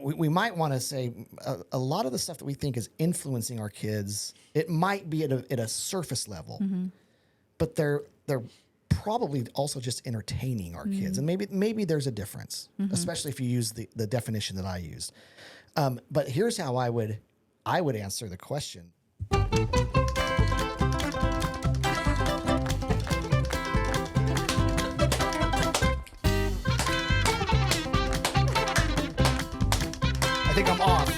we might want to say a lot of the stuff that we think is influencing our kids, it might be at a surface level, but they're probably also just entertaining our kids. And maybe there's a difference, especially if you use the definition that I used. But here's how I would answer the question. I think I'm off.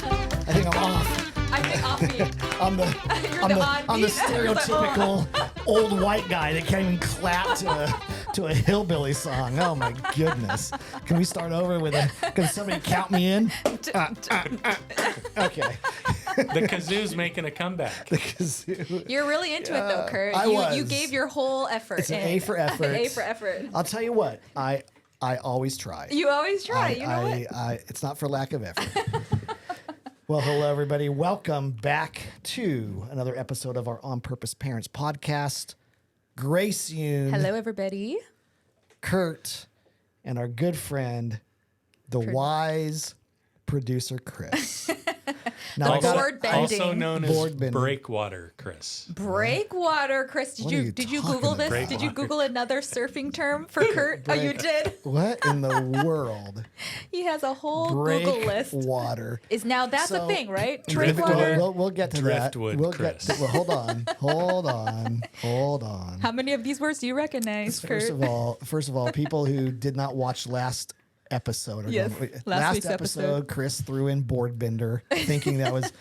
I think offbeat. I'm the onbeat. stereotypical old white guy that can't even clap to a hillbilly song. Oh my goodness! Can we start over with can somebody count me in? Okay. The kazoo's making a comeback. The kazoo. You're really into it though, Kurt. You gave your whole effort. It's an A for effort. A for effort. I'll tell you what. I always try. You always try. You know what? It's not for lack of effort. Well, hello, everybody. Welcome back to another episode of our On Purpose Parents podcast. Grace Yoon. Hello, everybody. Kurt, and our good friend, the wise producer, Chris. Now, also known as Breakwater Chris. Breakwater Chris. Did you Google this? Breakwater. Did you Google another surfing term for Kurt? Oh, you did? What in the world? He has a whole Google list. Breakwater. That's a thing, right? Breakwater. We'll get to Driftwood, that. Chris. Hold on. How many of these words do you recognize, Kurt? First of all, people who did not watch last episode. Last episode, Chris threw in board bender, thinking that was.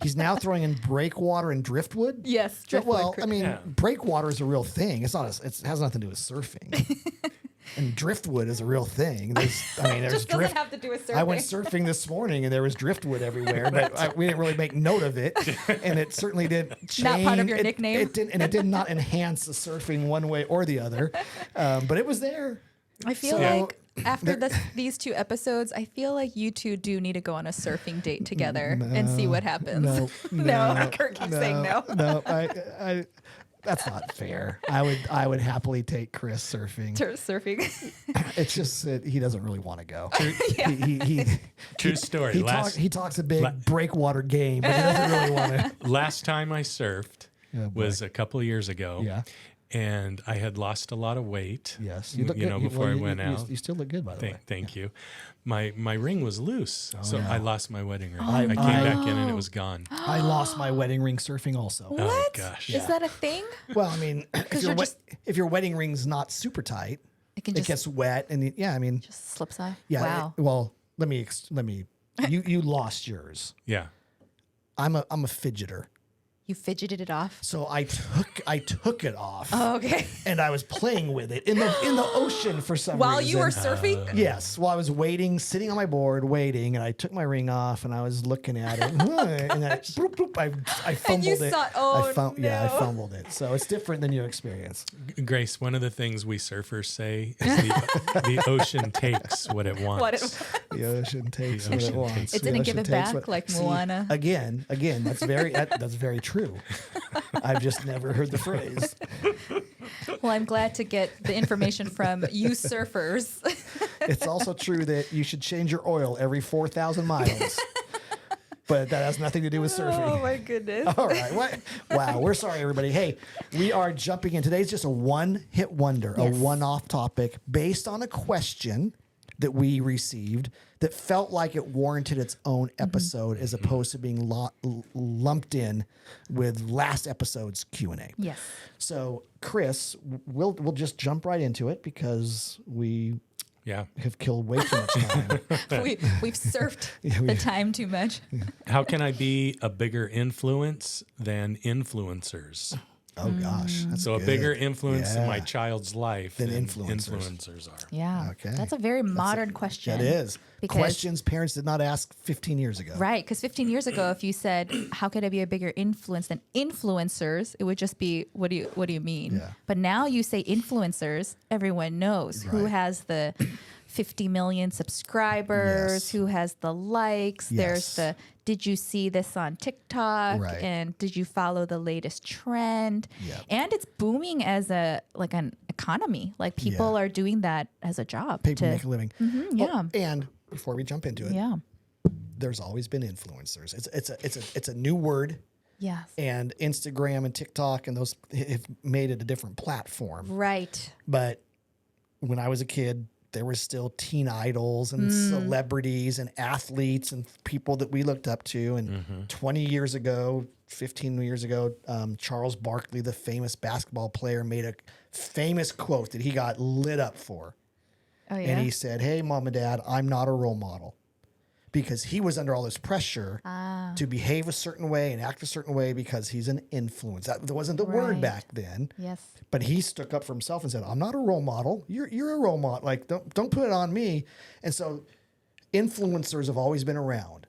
He's now throwing in breakwater and driftwood. Yes, driftwood. Well, I mean, breakwater is a real thing. It's not. It has nothing to do with surfing. And driftwood is a real thing. There's just doesn't have to do with surfing. I went surfing this morning and there was driftwood everywhere, but we didn't really make note of it, and it certainly didn't change. Not part of your nickname. It did not enhance the surfing one way or the other, but it was there. I feel like after these two episodes, I feel like you two do need to go on a surfing date together and see what happens. No, Kurt keeps saying no. No, I that's not fair. I would happily take Chris surfing. It's just that he doesn't really want to go. True story. He talks a big breakwater game, but he doesn't really want to. Last time I surfed was a couple of years ago. Yeah. And I had lost a lot of weight. Yes, you look good. Before I went out. You still look good, by the way. Thank you. My ring was loose, so I lost my wedding ring. Oh, I came back in and it was gone. I lost my wedding ring surfing also. What? Oh gosh! Is that a thing? Well, I mean, if your wedding ring's not super tight, it gets wet, and just slips off. Yeah. Wow. Well, let me. You lost yours. Yeah. I'm a fidgeter. You fidgeted it off? So I took it off. Oh, okay. And I was playing with it in the ocean for some reason. While you were surfing? Yes. While I was waiting, sitting on my board, waiting, and I took my ring off and I was looking at it. And I fumbled it. I fumbled it. So it's different than your experience. Grace, one of the things we surfers say is the ocean takes what it wants. The ocean takes what it wants. It didn't give it back like Moana. Again, that's very true. I've just never heard the phrase. Well, I'm glad to get the information from you surfers. It's also true that you should change your oil every 4,000 miles. But that has nothing to do with surfing. Oh, my goodness. All right. Wow. We're sorry, everybody. Hey, we are jumping in. Today's just a one-hit wonder, a one-off topic based on a question that we received that felt like it warranted its own episode as opposed to being lumped in with last episode's Q&A. Yes. So, Chris, we'll just jump right into it because we have killed way too much time. We've surfed the time too much. How can I be a bigger influence than influencers? Oh, gosh. That's so good. A bigger influence in my child's life than influencers are. Yeah. Okay. That's a very modern question. That is. Questions parents did not ask 15 years ago. Right. Because 15 years ago, if you said, how could I be a bigger influence than influencers? It would just be, what do you mean? Yeah. But now you say influencers, everyone knows who has the 50 million subscribers, who has the likes. There's the, did you see this on TikTok? Right. And did you follow the latest trend? Yep. And it's booming as an economy. Like people are doing that as a job. People make a living. Yeah. And before we jump into it, there's always been influencers. It's a new word, Yes. and Instagram and TikTok and those have made it a different platform. Right. But when I was a kid, there was still teen idols and celebrities and athletes and people that we looked up to. And 20 years ago, 15 years ago, Charles Barkley, the famous basketball player, made a famous quote that he got lit up for. Oh, yeah. And he said, "Hey, mom and dad, I'm not a role model." Because he was under all this pressure to behave a certain way and act a certain way because he's an influence. That wasn't the word Right. back then. Yes. But he stuck up for himself and said, "I'm not a role model. You're a role model. Like don't put it on me." And so influencers have always been around.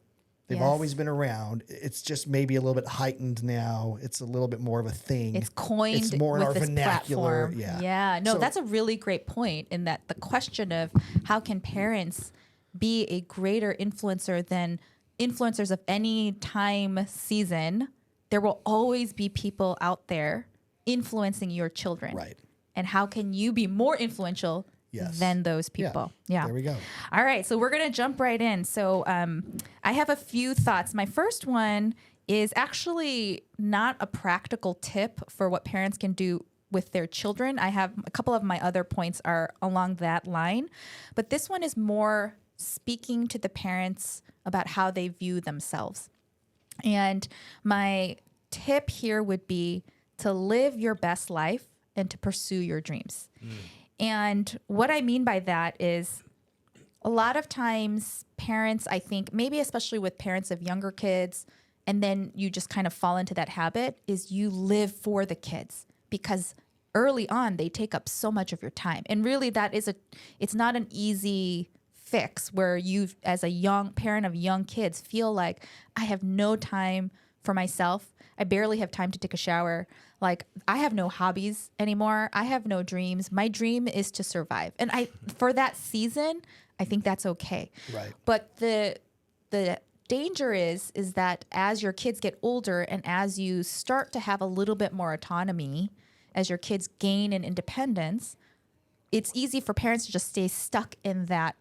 They've Yes. always been around. It's just maybe a little bit heightened now. It's a little bit more of a thing. It's coined It's more in with our this vernacular. platform. Yeah. No, So- that's a really great point in that the question of how can parents be a greater influencer than influencers of any time season, there will always be people out there influencing your children. Right. And how can you be more influential Yes. than those Yeah. people? Yeah. There we go. All right, so we're going to jump right in. So I have a few thoughts. My first one is actually not a practical tip for what parents can do with their children. I have a couple of my other points are along that line, but this one is more speaking to the parents about how they view themselves. And my tip here would be to live your best life and to pursue your dreams. And what I mean by that is a lot of times parents, I think, maybe especially with parents of younger kids, and then you just kind of fall into that habit, is you live for the kids because early on they take up so much of your time. And really it's not an easy fix where you, as a young parent of young kids, feel like I have no time for myself. I barely have time to take a shower. Like I have no hobbies anymore. I have no dreams. My dream is to survive. And for that season, I think that's okay. Right. But the danger is that as your kids get older and as you start to have a little bit more autonomy, as your kids gain in independence, it's easy for parents to just stay stuck in that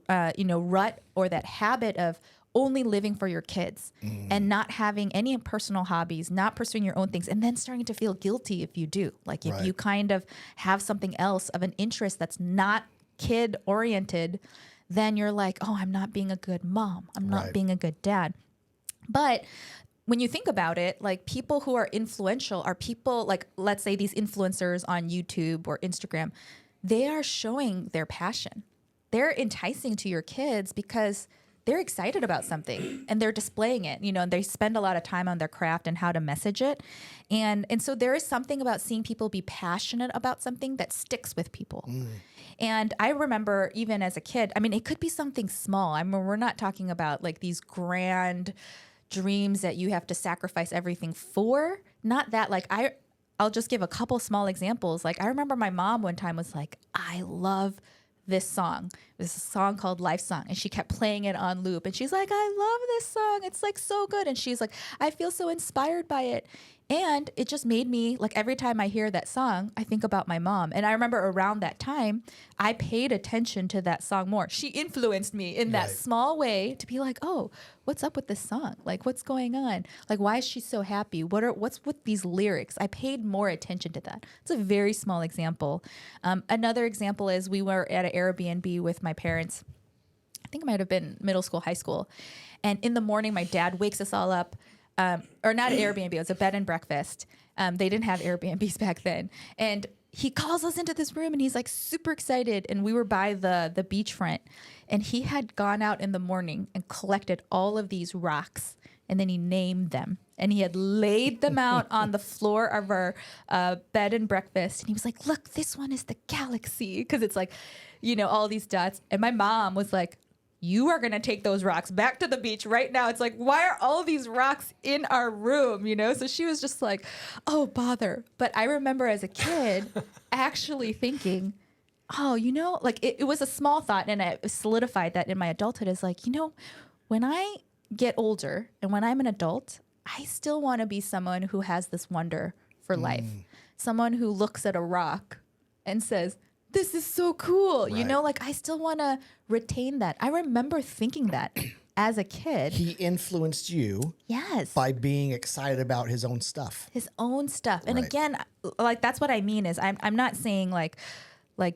rut or that habit of only living for your kids and not having any personal hobbies, not pursuing your own things, and then starting to feel guilty if you do. Like if Right. you kind of have something else of an interest that's not kid oriented, then you're like, oh, I'm not being a good mom. I'm not Right. being a good dad. But when you think about it, like people who are influential are people like, let's say these influencers on YouTube or Instagram, they are showing their passion. They're enticing to your kids because they're excited about something and they're displaying it, and they spend a lot of time on their craft and how to message it. And so there is something about seeing people be passionate about something that sticks with people. And I remember even as a kid, I mean, it could be something small. I mean, we're not talking about like these grand dreams that you have to sacrifice everything for. Not that, like, I'll just give a couple small examples. Like I remember my mom one time was like, I love this song. This is a song called Life Song. And she kept playing it on loop. And she's like, I love this song. It's like so good. And she's like, I feel so inspired by it. And it just made me, like every time I hear that song, I think about my mom. And I remember around that time, I paid attention to that song more. She influenced me in that Right. small way to be like, oh, what's up with this song? Like, what's going on? Like, why is she so happy? What's with these lyrics? I paid more attention to that. It's a very small example. Another example is we were at an Airbnb with my parents. I think it might have been middle school, high school. And in the morning, my dad wakes us all up. Or not an Airbnb, it was a bed and breakfast. They didn't have Airbnbs back then. And he calls us into this room and he's like super excited. And we were by the beachfront. And he had gone out in the morning and collected all of these rocks. And then he named them. And he had laid them out on the floor of our bed and breakfast. And he was like, look, this one is the galaxy. Because it's like, all these dots. And my mom was like, you are going to take those rocks back to the beach right now. It's like, why are all these rocks in our room? So she was just like, oh, bother. But I remember as a kid actually thinking, oh, like it was a small thought and I solidified that in my adulthood is like, when I get older and when I'm an adult, I still want to be someone who has this wonder for life. Someone who looks at a rock and says, this is so cool. Right. Like I still want to retain that. I remember thinking that as a kid. He influenced you Yes. by being excited about his own stuff. His own stuff. And Right. again, like that's what I mean is I'm not saying like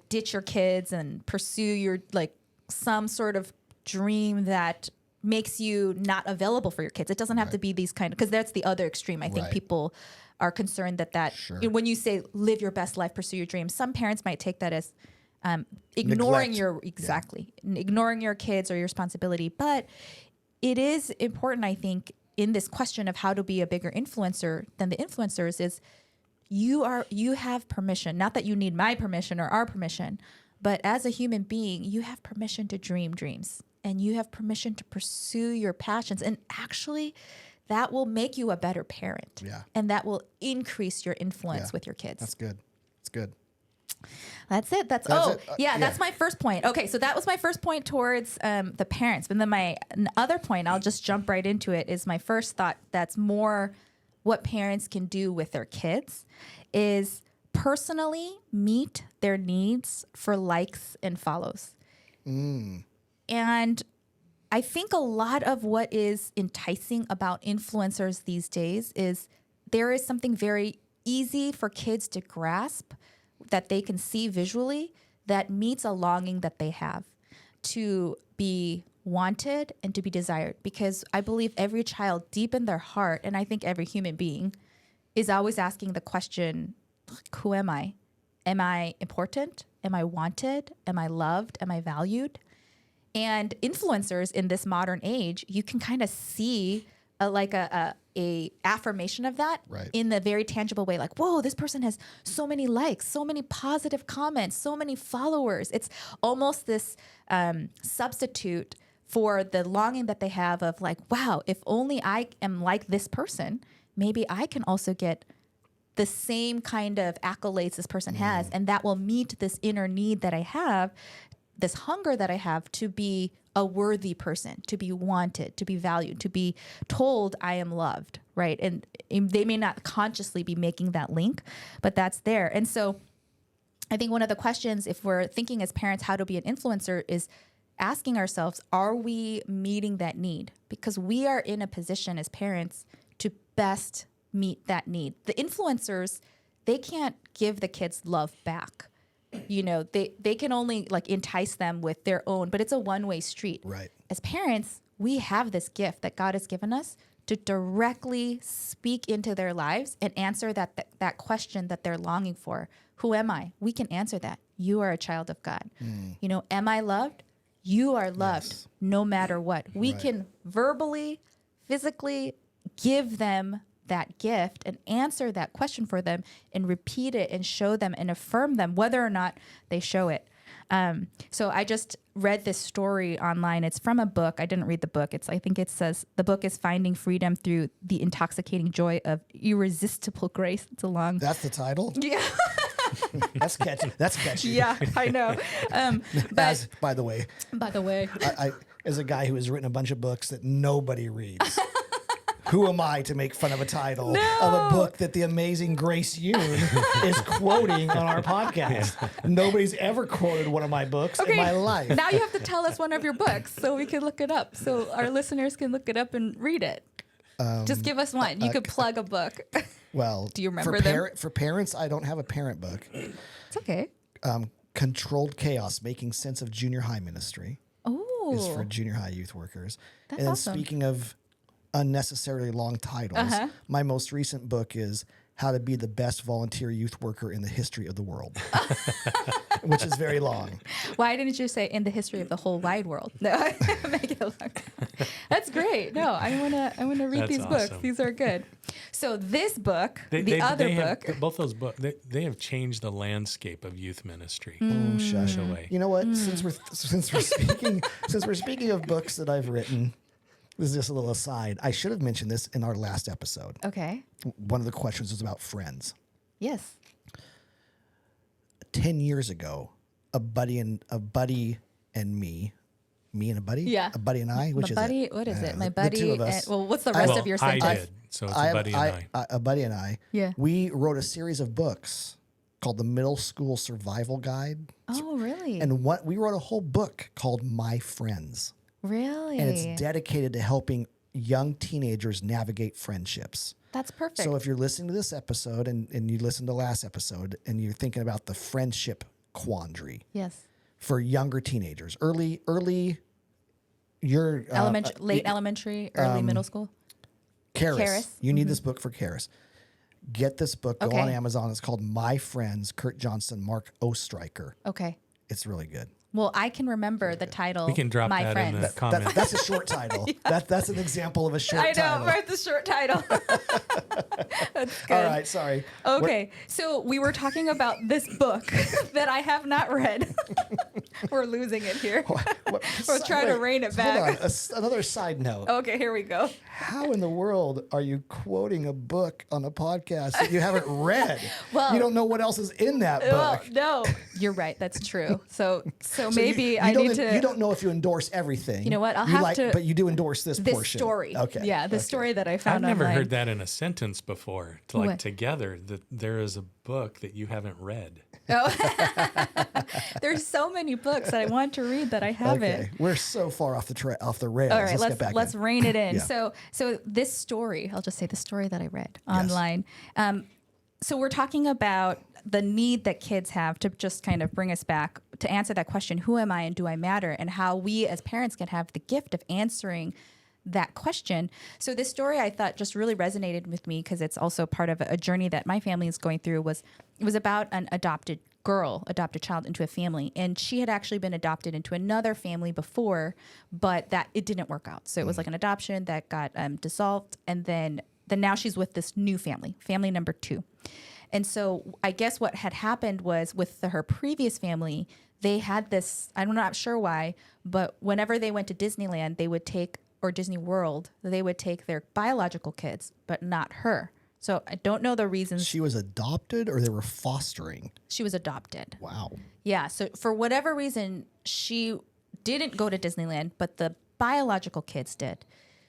ditch your kids and pursue your like some sort of dream that makes you not available for your kids. It doesn't have to be these kind of, because that's the other extreme. I think Right. people are concerned that Sure. when you say live your best life, pursue your dreams, some parents might take that as ignoring Neglect. ignoring your kids or your responsibility. But it is important, I think, in this question of how to be a bigger influencer than the influencers is you have permission, not that you need my permission or our permission, but as a human being, you have permission to dream dreams and you have permission to pursue your passions. And actually that will make you a better parent. Yeah. And that will increase your influence Yeah. with your kids. That's good. It's good. That's it. That's it. That's my first point. Okay, so that was my first point towards the parents. And then my other point, I'll just jump right into it, is my first thought that's more what parents can do with their kids is personally meet their needs for likes and follows. And I think a lot of what is enticing about influencers these days is there is something very easy for kids to grasp that they can see visually that meets a longing that they have to be wanted and to be desired. Because I believe every child deep in their heart, and I think every human being, is always asking the question, who am I? Am I important? Am I wanted? Am I loved? Am I valued? And influencers in this modern age, you can kind of see a affirmation of that Right. in the very tangible way. Like, whoa, this person has so many likes, so many positive comments, so many followers. It's almost this substitute for the longing that they have of like, wow, if only I am like this person, maybe I can also get the same kind of accolades this person has. And that will meet this inner need that I have, this hunger that I have to be a worthy person, to be wanted, to be valued, to be told I am loved, right? And they may not consciously be making that link, but that's there. And so I think one of the questions, if we're thinking as parents how to be an influencer, is asking ourselves, are we meeting that need? Because we are in a position as parents to best meet that need. The influencers, they can't give the kids love back. You know, they can only like entice them with their own, but it's a one-way street. Right. As parents, we have this gift that God has given us to directly speak into their lives and answer that question that they're longing for. Who am I? We can answer that. You are a child of God. You know, am I loved? You are loved no matter what. We can verbally, physically give them that gift and answer that question for them and repeat it and show them and affirm them whether or not they show it. So I just read this story online. It's from a book. I didn't read the book. I think it says the book is Finding Freedom Through the Intoxicating Joy of Irresistible Grace. It's a long. That's the title? Yeah. That's catchy. That's catchy. Yeah, I know. But By the way, I as a guy who has written a bunch of books that nobody reads, who am I to make fun of a title of a book that the amazing Grace Yoon is quoting on our podcast? Nobody's ever quoted one of my books in my life. Now you have to tell us one of your books so we can look it up, so our listeners can look it up and read it. Just give us one. You could plug a book. Well, do you remember them? For parents, I don't have a parent book. It's okay. Controlled Chaos, Making Sense of Junior High Ministry is for junior high youth workers. That's and then awesome. speaking of unnecessarily long titles, my most recent book is How to Be the Best Volunteer Youth Worker in the History of the World, which is very long. Why didn't you say in the history of the whole wide world? No, make it long. That's great. No, I wanna read That's these books. awesome. These are good. So this book, They book, have, both those books, they have changed the landscape of youth ministry. Oh, shush. Away. You know what? Since we're speaking of books that I've written, this is just a little aside. I should have mentioned this in our last episode. okay. One of the questions was about friends. Yes. 10 years ago, a buddy and me and a buddy? Yeah. A buddy and I? Which My buddy, is it? what is it? My the buddy. two of us. Well, what's the rest Well, of your I sentence? did, so it's a buddy and I. A buddy and I. Yeah. We wrote a series of books called the Middle School Survival Guide. Oh, really? And we wrote a whole book called My Friends. Really? and it's dedicated to helping young teenagers navigate friendships. That's perfect. So if you're listening to this episode and you listened to last episode and you're thinking about the friendship quandary yes. for younger teenagers, early, Late elementary, early middle school. Karis. You need this book for Karis. Get this book. Go Okay. on Amazon. It's called My Friends, Kurt Johnson, Mark Ostreicher. Okay. It's really good. Well, I can remember the title. We can drop My that Friends. in the comments. That's a short title. That's an example of a short I know, title. right? The short title. That's good. All right, sorry. Okay, so we were talking about this book that I have not read. We're losing it here. We're trying to rein it back. Hold on. Another side note. Okay, here we go. How in the world are you quoting a book on a podcast that you haven't read? Well- you don't know what else is in that Well, book. no, you're right. That's true. So So maybe you I don't- need to. You don't know if you endorse everything. You know what? I'll You have to- but you do endorse this portion. story. Okay. Yeah, the Okay. story that I I've found never online. heard that in a sentence before. To like What? together, that there is a book that you haven't read. Oh. There's so many books that I want to read that I haven't. Okay. We're so far off the rails. All right, get back let's in. rein it in. Yeah. So this story, I'll just say the story that I read online. So we're talking about the need that kids have to just kind of bring us back to answer that question, who am I and do I matter? And how we as parents can have the gift of answering that question. So this story I thought just really resonated with me because it's also part of a journey that my family is going through. It was about an adopted child into a family, and she had actually been adopted into another family before, but that it didn't work out. So it was like an adoption that got dissolved, and then now she's with this new family number 2. And so I guess what had happened was with her previous family, they had this, I'm not sure why, but whenever they went to Disneyland, or Disney World, they would take their biological kids, but not her. So I don't know the reasons. She was adopted or they were fostering? She was adopted. Wow. Yeah. So for whatever reason, she didn't go to Disneyland, but the biological kids did.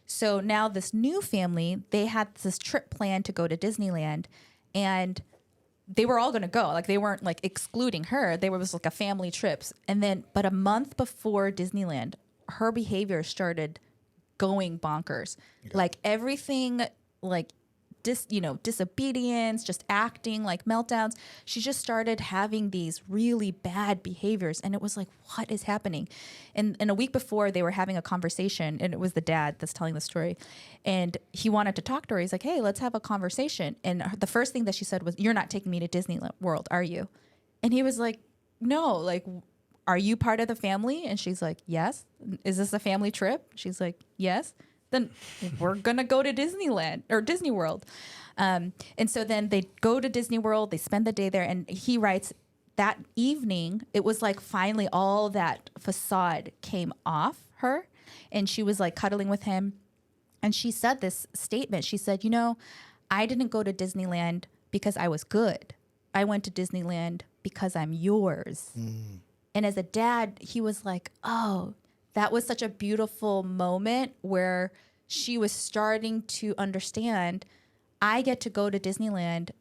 So now this new family, they had this trip planned to go to Disneyland, and they were all going to go. Like they weren't like excluding her. They was like a family trips. And then, but a month before Disneyland, her behavior started going bonkers. Yeah. Like everything, like disobedience, just acting like meltdowns. She just started having these really bad behaviors. And it was like, what is happening? And a week before, they were having a conversation, and it was the dad that's telling the story. And he wanted to talk to her. He's like, hey, let's have a conversation. And the first thing that she said was, you're not taking me to Disney World, are you? And he was like, no, like, are you part of the family? And she's like, yes. Is this a family trip? She's like, yes. Then we're going to go to Disneyland or Disney World. And so then they go to Disney World, they spend the day there. And he writes that evening, it was like finally all that facade came off her. And she was like cuddling with him. And she said this statement. She said, I didn't go to Disneyland because I was good. I went to Disneyland because I'm yours. Mm. And as a dad, he was like, oh, that was such a beautiful moment where she was starting to understand, I get to go to Disneyland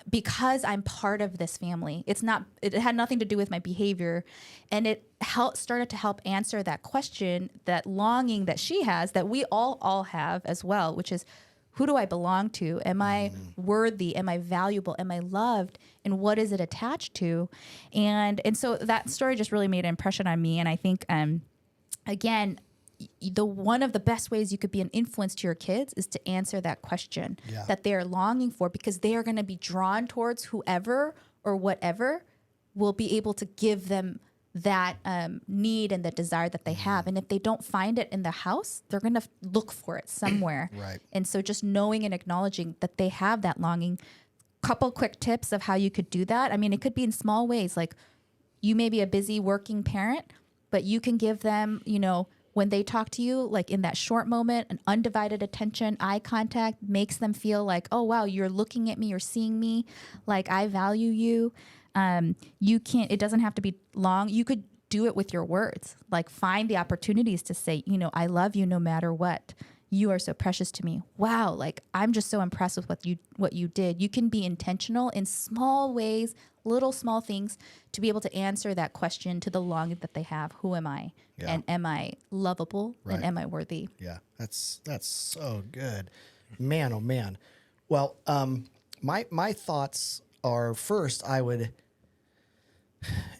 because I'm part of this family. It had nothing to do with my behavior. And it started to help answer that question, that longing that she has, that we all have as well, which is, who do I belong to? Am I worthy? Am I valuable? Am I loved? And what is it attached to? And so that story just really made an impression on me. And I think, again, one of the best ways you could be an influence to your kids is to answer that question that they are longing for, because they are going to be drawn towards whoever or whatever will be able to give them that need and the desire that they have. And if they don't find it in the house, they're going to look for it somewhere. Right. And so just knowing and acknowledging that they have that longing. Couple quick tips of how you could do that. I mean, it could be in small ways. Like you may be a busy working parent, but you can give them, when they talk to you, like in that short moment, an undivided attention, eye contact makes them feel like, oh, wow, you're looking at me, you're seeing me, like I value you. It doesn't have to be long. You could do it with your words, like find the opportunities to say, I love you no matter what. you are so precious to me. Wow, like I'm just so impressed with what you did. You can be intentional in small ways, little small things to be able to answer that question to the longing that they have. Who am I? Yeah. And am I lovable? Right. And am I worthy? Yeah, that's so good, man. Oh man. Well, my thoughts are first. I would,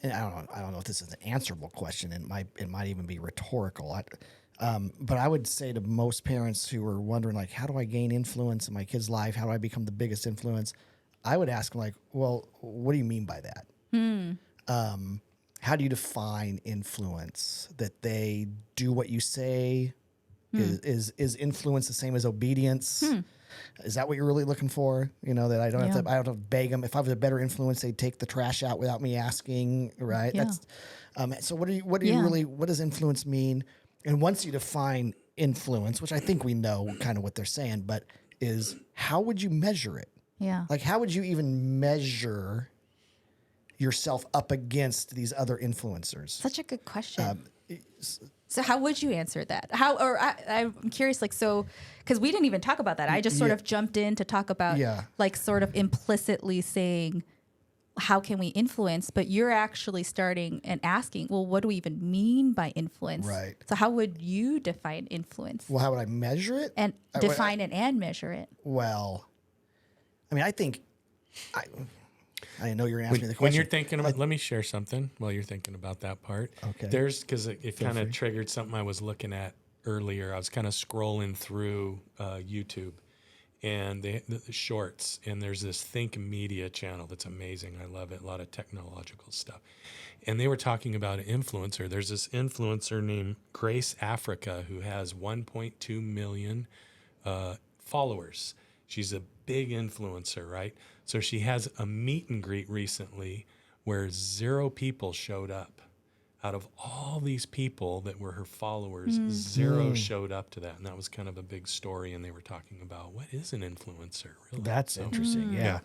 and I don't know if this is an answerable question. It might even be rhetorical. But I would say to most parents who are wondering, like, how do I gain influence in my kid's life? How do I become the biggest influence? I would ask them, like, well, what do you mean by that? How do you define influence? That they do what you say? Is influence the same as obedience? Is that what you're really looking for? That I don't have to beg them. If I was a better influence, they'd take the trash out without me asking, right? Yeah. That's so what does influence mean? And once you define influence, which I think we know kind of what they're saying, but is how would you measure it? Yeah. Like, how would you even measure yourself up against these other influencers? Such a good question. So how would you answer that? I'm curious, like, so, because we didn't even talk about that. I just sort of jumped in to talk about, like, sort of implicitly saying, how can we influence? But you're actually starting and asking, well, what do we even mean by influence? Right. So how would you define influence? Well, how would I measure it? And define it and measure it. Well, I mean, I think I didn't know you were going to ask me the question. When you're thinking about, let me share something while you're thinking about that part. Okay. Because it kind of triggered something I was looking at earlier. I was kind of scrolling through YouTube and the shorts, and there's this Think Media channel that's amazing. I love it. A lot of technological stuff. And they were talking about an influencer. There's this influencer named Grace Africa who has 1.2 million followers. She's a big influencer, right? So she has a meet and greet recently where 0 people showed up. Out of all these people that were her followers, 0 showed up to that. And that was kind of a big story. And they were talking about, what is an influencer? Really? That's interesting. Yeah.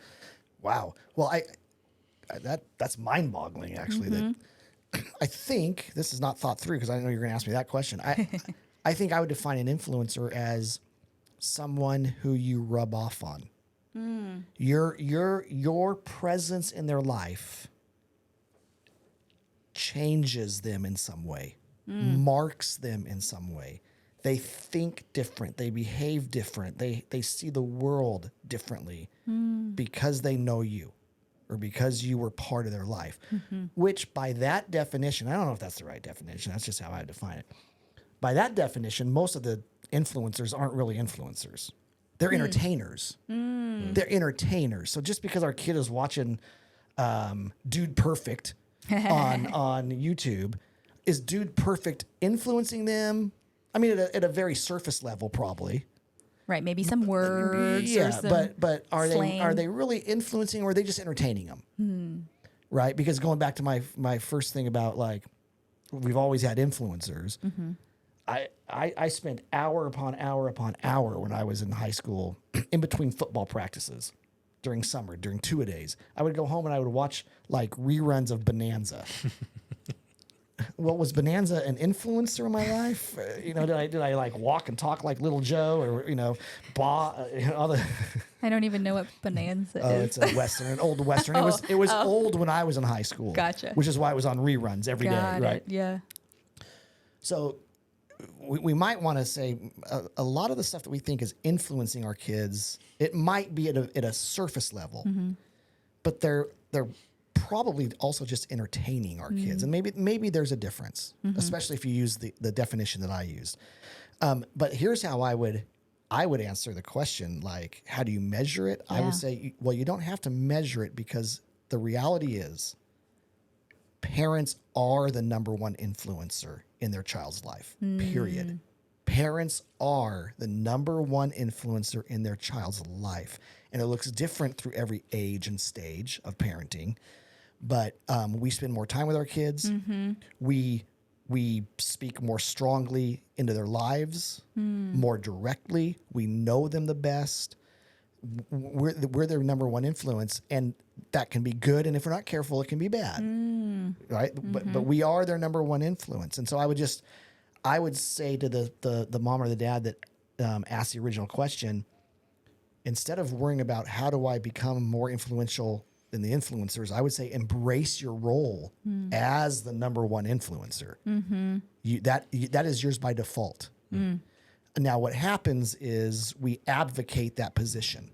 Wow. Well, that's mind-boggling, actually. That I think this is not thought through because I know you're going to ask me that question. I think I would define an influencer as someone who you rub off on. Your presence in their life changes them in some way, marks them in some way. They think different. They behave different. They see the world differently because they know you or because you were part of their life, which by that definition, I don't know if that's the right definition. That's just how I define it. By that definition, most of the influencers aren't really influencers. They're entertainers. They're entertainers. So just because our kid is watching Dude Perfect on YouTube, is Dude Perfect influencing them? I mean, at a very surface level, probably. Right. Maybe some words. Or some but are slang. they really influencing, or are they just entertaining them? Right. Because going back to my first thing about, like, we've always had influencers. I spent hour upon hour when I was in high school in between football practices during summer, during two-a-days. I would go home and I would watch, like, reruns of Bonanza. Well, was Bonanza an influencer in my life? Did I like walk and talk like Little Joe, or all the? I don't even know what Bonanza is. It's a Western, an old Western. It was old when I was in high school. Gotcha. Which is why it was on reruns every day, right? Yeah. So we might want to say a lot of the stuff that we think is influencing our kids, it might be at a surface level, but they're probably also just entertaining our kids. And maybe there's a difference, especially if you use the definition that I used. But here's how I would answer the question, like, how do you measure it? I would say, well, you don't have to measure it, because the reality is parents are the number one influencer in their child's life, period. Parents are the number one influencer in their child's life. And it looks different through every age and stage of parenting. But we spend more time with our kids. We speak more strongly into their lives, more directly. We know them the best. We're their number one influence, and that can be good. And if we're not careful, it can be bad, right? But we are their number one influence. And so I would say to the mom or the dad that asked the original question, instead of worrying about how do I become more influential than the influencers, I would say embrace your role as the number one influencer. That is yours by default. Now, what happens is we advocate that position,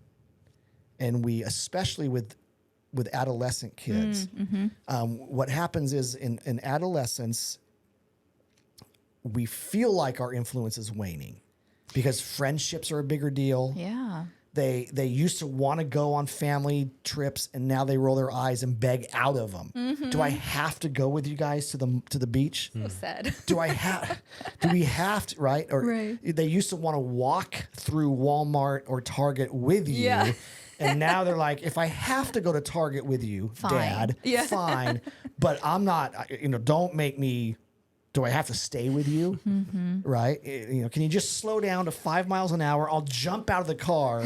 and we, especially with adolescent kids, what happens is in adolescence, we feel like our influence is waning because friendships are a bigger deal. Yeah. They used to want to go on family trips, and now they roll their eyes and beg out of them. Do I have to go with you guys to the beach? So sad. Do we have to, right? Or Right. they used to want to walk through Walmart or Target with you. Yeah. And now they're like, if I have to go to Target with you, Fine. Dad, Yeah. fine. But I'm not, don't make me, do I have to stay with you? Right? Can you just slow down to 5 miles an hour? I'll jump out of the car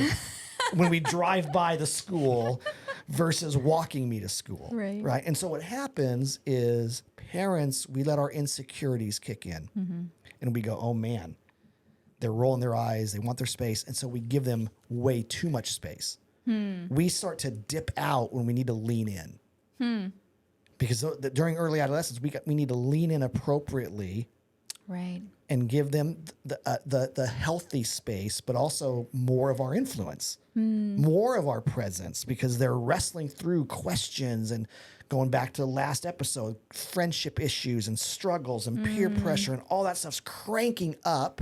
when we drive by the school versus walking me to school. Right. Right. And so what happens is parents, we let our insecurities kick in and we go, oh man, they're rolling their eyes. They want their space. And so we give them way too much space. We start to dip out when we need to lean in. Because during early adolescence, we need to lean in appropriately, Right. and give them the healthy space, but also more of our influence, more of our presence, because they're wrestling through questions and going back to the last episode, friendship issues and struggles and peer pressure and all that stuff's cranking up.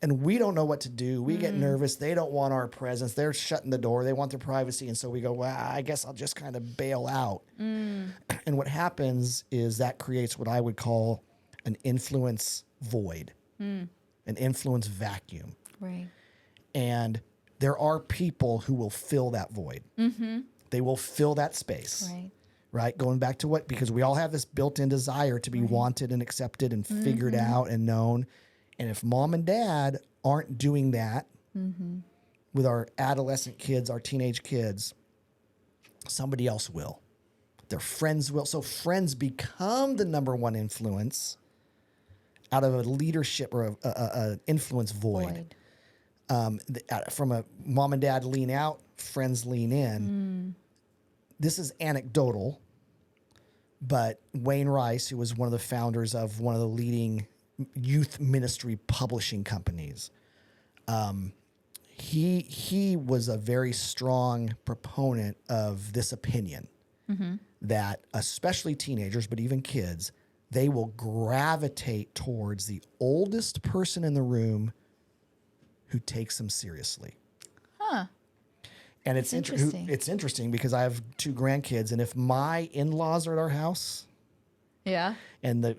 And we don't know what to do. We get nervous. They don't want our presence. They're shutting the door. They want their privacy. And so we go, well, I guess I'll just kind of bail out. And what happens is that creates what I would call an influence void, an influence vacuum. Right. And there are people who will fill that void. They will fill that space. Right. Right? Going back to because we all have this built-in desire to be wanted and accepted and figured out and known. And if mom and dad aren't doing that with our adolescent kids, our teenage kids, somebody else will. Their friends will. So friends become the number one influence out of a leadership or an influence void. From a mom and dad lean out, friends lean in. This is anecdotal, but Wayne Rice, who was one of the founders of one of the leading youth ministry publishing companies, he was a very strong proponent of this opinion that especially teenagers, but even kids, they will gravitate towards the oldest person in the room who takes them seriously. And it's interesting. It's interesting because I have 2 grandkids, and if my in-laws are at our house, Yeah. and the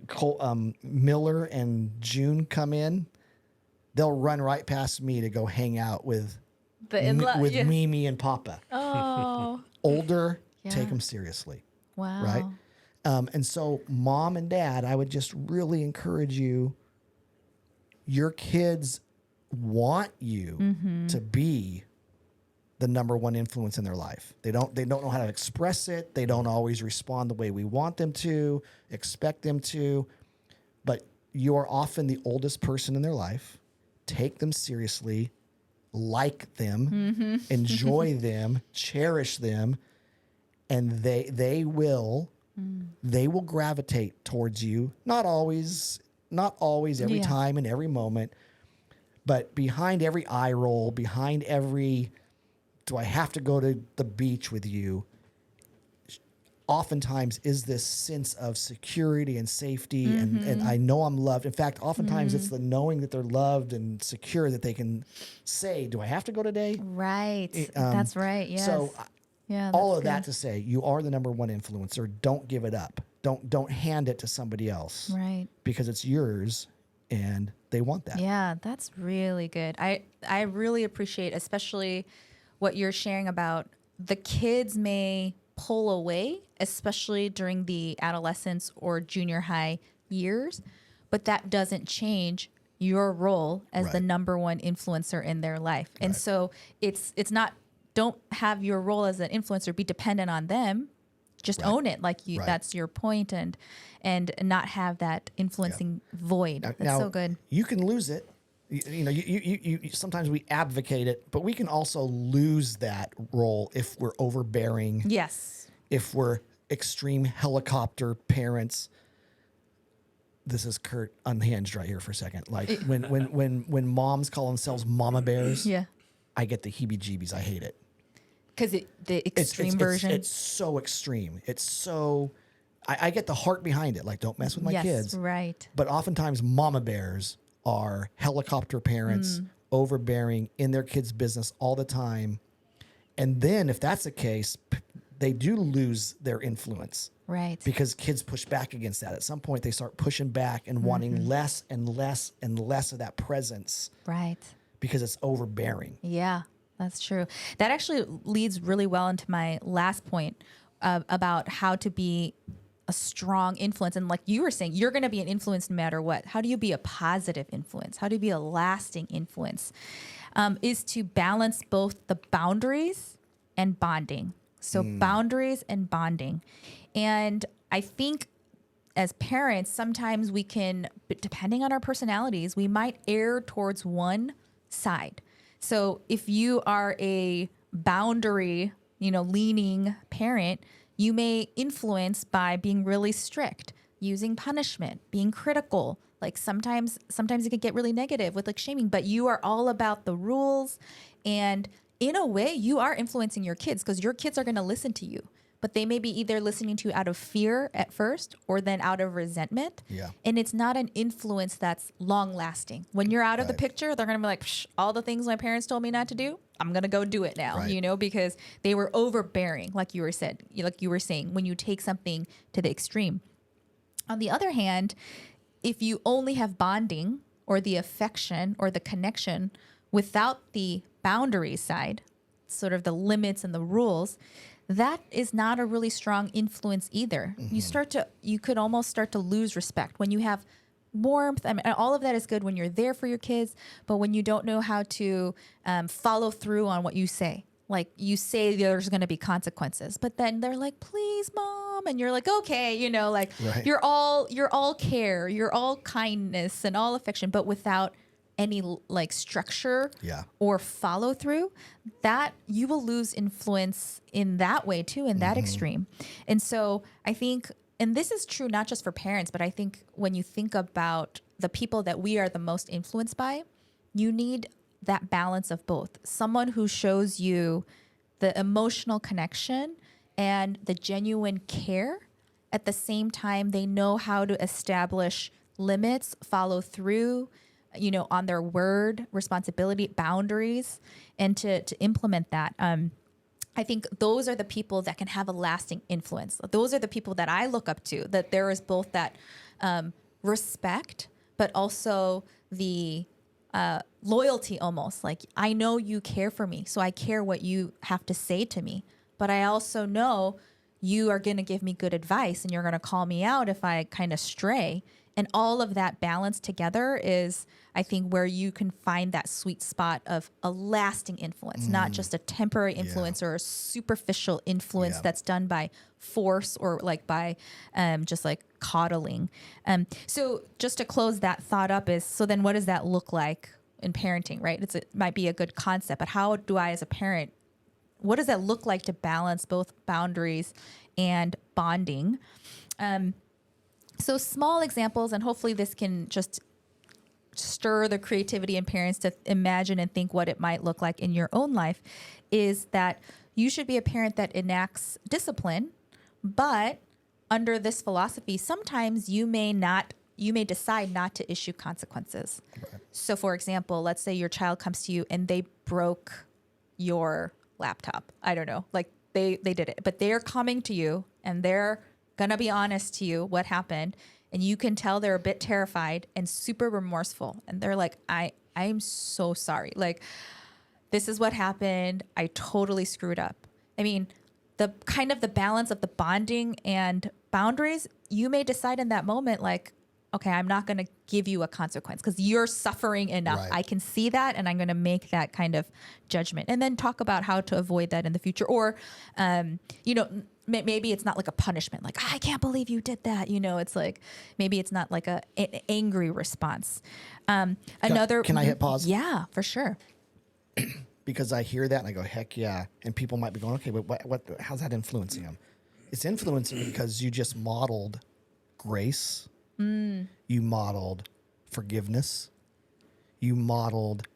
Miller and June come in, they'll run right past me to go hang out with Mimi and Papa. Oh. Older, Yeah. take them seriously, Wow. right? And so, mom and dad, I would just really encourage you. Your kids want you to be the number one influence in their life. They don't know how to express it. They don't always respond the way we want them to, expect them to, but you are often the oldest person in their life. Take them seriously, like them, enjoy them, cherish them, and they will gravitate towards you. Not always every Yeah. time and every moment, but behind every eye roll, behind every do I have to go to the beach with you, oftentimes is this sense of security and safety and I know I'm loved. In fact, oftentimes it's the knowing that they're loved and secure that they can say, do I have to go today? Right. That's right. Yes. So yeah, all that's of that good. to say, you are the number one influencer. Don't give it up. Don't hand it to somebody else. Right. Because it's yours and they want that. Yeah, that's really good. I really appreciate especially what you're sharing about the kids may pull away, especially during the adolescence or junior high years, but that doesn't change your role as the Right. number one influencer in their life. And so it's not, don't have your role as an influencer be dependent on them. Just own it, like you. Right. That's your point, and not have that influencing void. That's Now, so good. You can lose it. Sometimes we advocate it, but we can also lose that role if we're overbearing, Yes. if we're extreme helicopter parents. This is Kurt unhinged right here for a second. Like when moms call themselves mama bears, Yeah. I get the heebie-jeebies. I hate it. Because the extreme version. It's so extreme. It's so. I get the heart behind it. Like, don't mess with my yes, kids. right. But oftentimes, mama bears are helicopter parents, overbearing, in their kids' business all the time. And then, if that's the case, they do lose their influence. Right. Because kids push back against that. At some point, they start pushing back and wanting less and less and less of that presence. Right. Because it's overbearing. Yeah, that's true. That actually leads really well into my last point about how to be a strong influence. And like you were saying, you're going to be an influence no matter what. How do you be a positive influence? How do you be a lasting influence? Is to balance both the boundaries and bonding. So boundaries and bonding. And I think as parents, sometimes we can, depending on our personalities, we might err towards one side. So if you are a boundary, leaning parent, you may influence by being really strict, using punishment, being critical. Like sometimes it can get really negative with like shaming, but you are all about the rules. And in a way, you are influencing your kids because your kids are going to listen to you. But they may be either listening to you out of fear at first or then out of resentment. Yeah. And it's not an influence that's long lasting. When you're out of the picture, they're going to be like, all the things my parents told me not to do, I'm going to go do it now, Right. because they were overbearing, like you were saying, when you take something to the extreme. On the other hand, if you only have bonding or the affection or the connection without the boundary side, sort of the limits and the rules, that is not a really strong influence either. You could almost start to lose respect when you have warmth. I mean, all of that is good when you're there for your kids, but when you don't know how to follow through on what you say, like you say there's going to be consequences, but then they're like, please, mom. And you're like, okay, like Right. you're all care, you're all kindness and all affection, but without any like structure or follow through, that you will lose influence in that way too, in that extreme. And so I think, and this is true not just for parents, but I think when you think about the people that we are the most influenced by, you need that balance of both. Someone who shows you the emotional connection and the genuine care. At the same time, they know how to establish limits, follow through, on their word, responsibility, boundaries, and to implement that. I think those are the people that can have a lasting influence. Those are the people that I look up to, that there is both that respect, but also the loyalty almost. Like, I know you care for me, so I care what you have to say to me. But I also know you are going to give me good advice and you're going to call me out if I kind of stray. And all of that balance together is, I think, where you can find that sweet spot of a lasting influence, not just a temporary influence or a superficial influence that's done by force or like by just like coddling. So just to close that thought up is, so then what does that look like in parenting, right? It might be a good concept, but how do I as a parent, what does that look like to balance both boundaries and bonding? So small examples, and hopefully this can just stir the creativity in parents to imagine and think what it might look like in your own life, is that you should be a parent that enacts discipline, but under this philosophy, sometimes you may decide not to issue consequences. Right. So for example, let's say your child comes to you and they broke your laptop. I don't know, like they did it, but they're coming to you and they're gonna be honest to you what happened, and you can tell they're a bit terrified and super remorseful, and they're like, I'm so sorry, like this is what happened, I totally screwed up. I mean, the kind of the balance of the bonding and boundaries, you may decide in that moment, like, okay, I'm not going to give you a consequence because you're suffering enough. Right. I can see that, and I'm going to make that kind of judgment, and then talk about how to avoid that in the future. Or, maybe it's not like a punishment, like, I can't believe you did that. It's like, maybe it's not like an angry response. Can I hit pause? Yeah, for sure. Because I hear that and I go, heck yeah. And people might be going, okay, but how's that influencing them? It's influencing because you just modeled grace. You modeled forgiveness. You modeled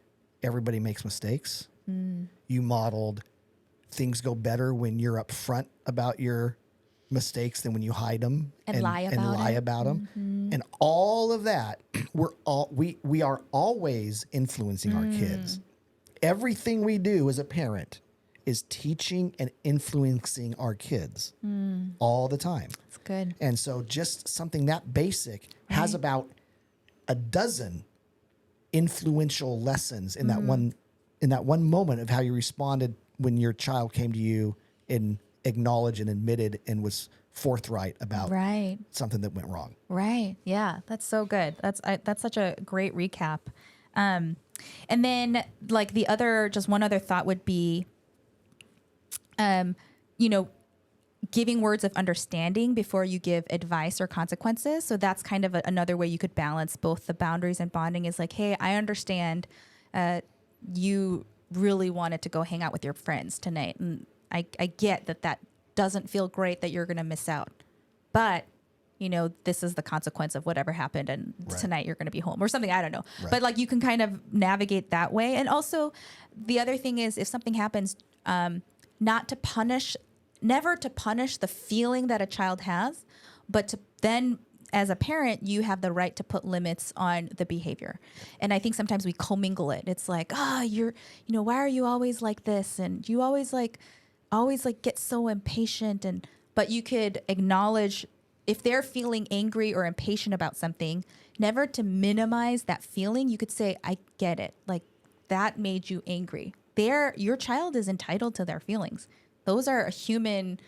everybody makes mistakes. You modeled things go better when you're upfront about your mistakes than when you hide them And lie about them. And all of that, we are always influencing our kids. Everything we do as a parent is teaching and influencing our kids all the time. That's good. And so just something that basic has about a dozen influential lessons in that one moment of how you responded when your child came to you and acknowledged and admitted and was forthright about something that went wrong. Right. Yeah. That's so good. That's such a great recap. And then like one other thought would be, giving words of understanding before you give advice or consequences. So that's kind of another way you could balance both the boundaries and bonding is like, hey, I understand you really wanted to go hang out with your friends tonight. And I get that doesn't feel great that you're going to miss out. But, this is the consequence of whatever happened. And tonight you're going to be home or something. I don't know. Right. But like you can kind of navigate that way. And also the other thing is if something happens, never to punish the feeling that a child has, but to then as a parent, you have the right to put limits on the behavior. And I think sometimes we commingle it. It's like, why are you always like this? And you always get so impatient. But you could acknowledge if they're feeling angry or impatient about something, never to minimize that feeling. You could say, I get it. Like that made you angry. Your child is entitled to their feelings. Those are human,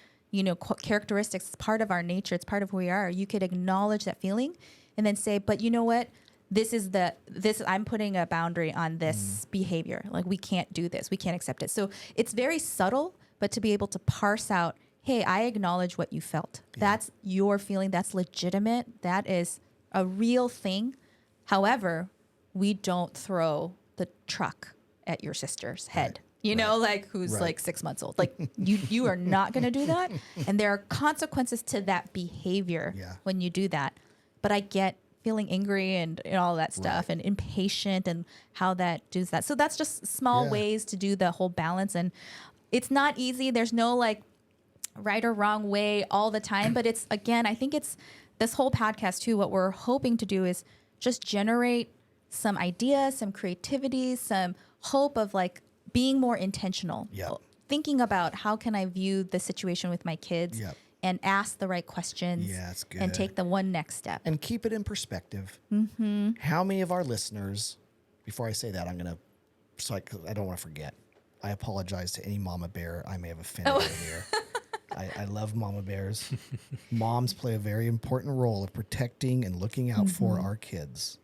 characteristics. It's part of our nature. It's part of who we are. You could acknowledge that feeling and then say, but you know what? I'm putting a boundary on this behavior. Like we can't do this. We can't accept it. So it's very subtle, but to be able to parse out, hey, I acknowledge what you felt. Yeah. That's your feeling. That's legitimate. That is a real thing. However, we don't throw the truck at your sister's head. Who's like 6 months old. Like you are not going to do that. And there are consequences to that behavior when you do that. But I get feeling angry and all that stuff and impatient and how that does that. So that's just small ways to do the whole balance. And it's not easy. There's no like right or wrong way all the time. But it's, again, I think it's this whole podcast too. What we're hoping to do is just generate some ideas, some creativity, some hope of like, being more intentional, thinking about how can I view the situation with my kids and ask the right questions and take the one next step. And keep it in perspective. How many of our listeners, before I say that, I don't want to forget, I apologize to any mama bear I may have offended earlier. I love mama bears. Moms play a very important role of protecting and looking out for our kids.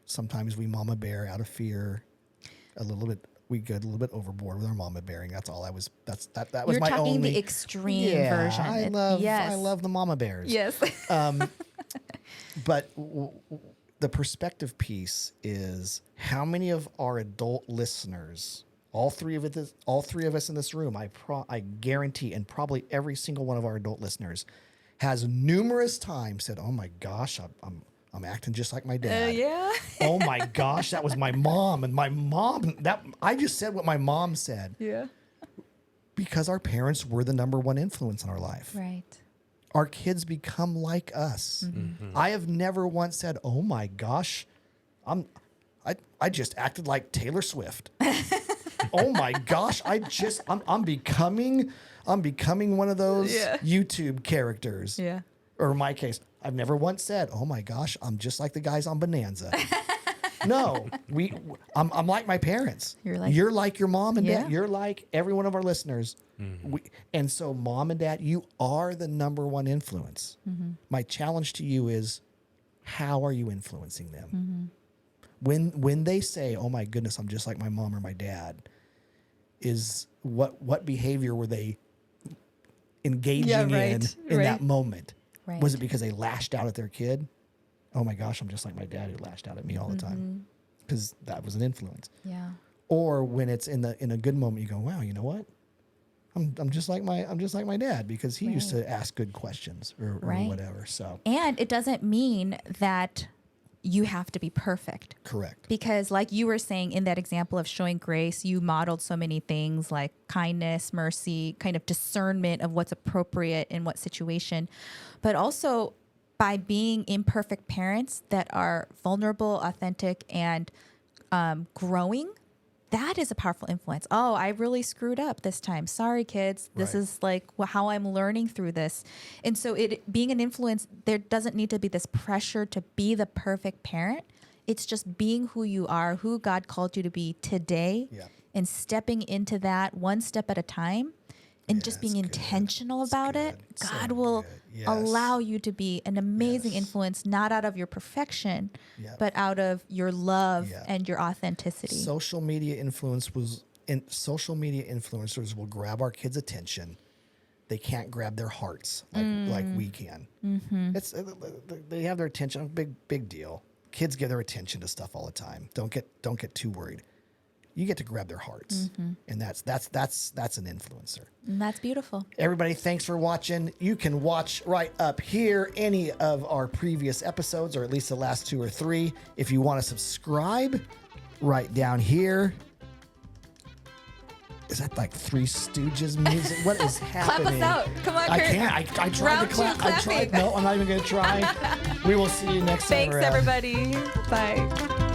Sometimes we mama bear out of fear we get a little bit overboard with our mama bearing. That's all that was my only. You're talking the extreme version. I love the mama bears. Yes. But the perspective piece is how many of our adult listeners, all three of us in this room, I guarantee, and probably every single one of our adult listeners has numerous times said, "Oh my gosh, I'm acting just like my dad." Oh my gosh, that was my mom. And I just said what my mom said. Yeah. Because our parents were the number one influence in our life. Right. Our kids become like us. I have never once said, "Oh my gosh, I just acted like Taylor Swift." Oh my gosh, I'm becoming one of those YouTube characters. Yeah. Or in my case, I've never once said, "Oh my gosh, I'm just like the guys on Bonanza." No, I'm like my parents. You're like your mom and dad. You're like every one of our listeners. And so, mom and dad, you are the number one influence. My challenge to you is how are you influencing them? Mm-hmm. When they say, "Oh my goodness, I'm just like my mom or my dad," is what behavior were they engaging in that moment? Right. Was it because they lashed out at their kid? Oh my gosh, I'm just like my dad who lashed out at me all the time, because that was an influence. Yeah. Or when it's in a good moment, you go, wow, you know what? I'm just like my dad, because he used to ask good questions or whatever. So, and it doesn't mean that you have to be perfect. correct. Because like you were saying in that example of showing grace, you modeled so many things like kindness, mercy, kind of discernment of what's appropriate in what situation, but also by being imperfect parents that are vulnerable, authentic, and growing. That is a powerful influence. Oh, I really screwed up this time. Sorry, kids. This is like how I'm learning through this. And so being an influence, there doesn't need to be this pressure to be the perfect parent. It's just being who you are, who God called you to be today, and stepping into that one step at a time, and just being intentional about it. God will allow you to be an amazing influence, not out of your perfection, but out of your love and your authenticity. Social media influencers will grab our kids' attention. They can't grab their hearts like we can. It's they have their attention. Big deal. Kids give their attention to stuff all the time. Don't get too worried. You get to grab their hearts, and that's an influencer. And that's beautiful. Everybody, thanks for watching. You can watch right up here any of our previous episodes, or at least the last 2 or 3. If you want to subscribe, right down here. Is that like Three Stooges music? What is happening? Clap us out. Come on, Kurt. I can't. I tried Round to clap. two clapping. No, I'm not even going to try. We will see you next time. Thanks, everybody. Bye.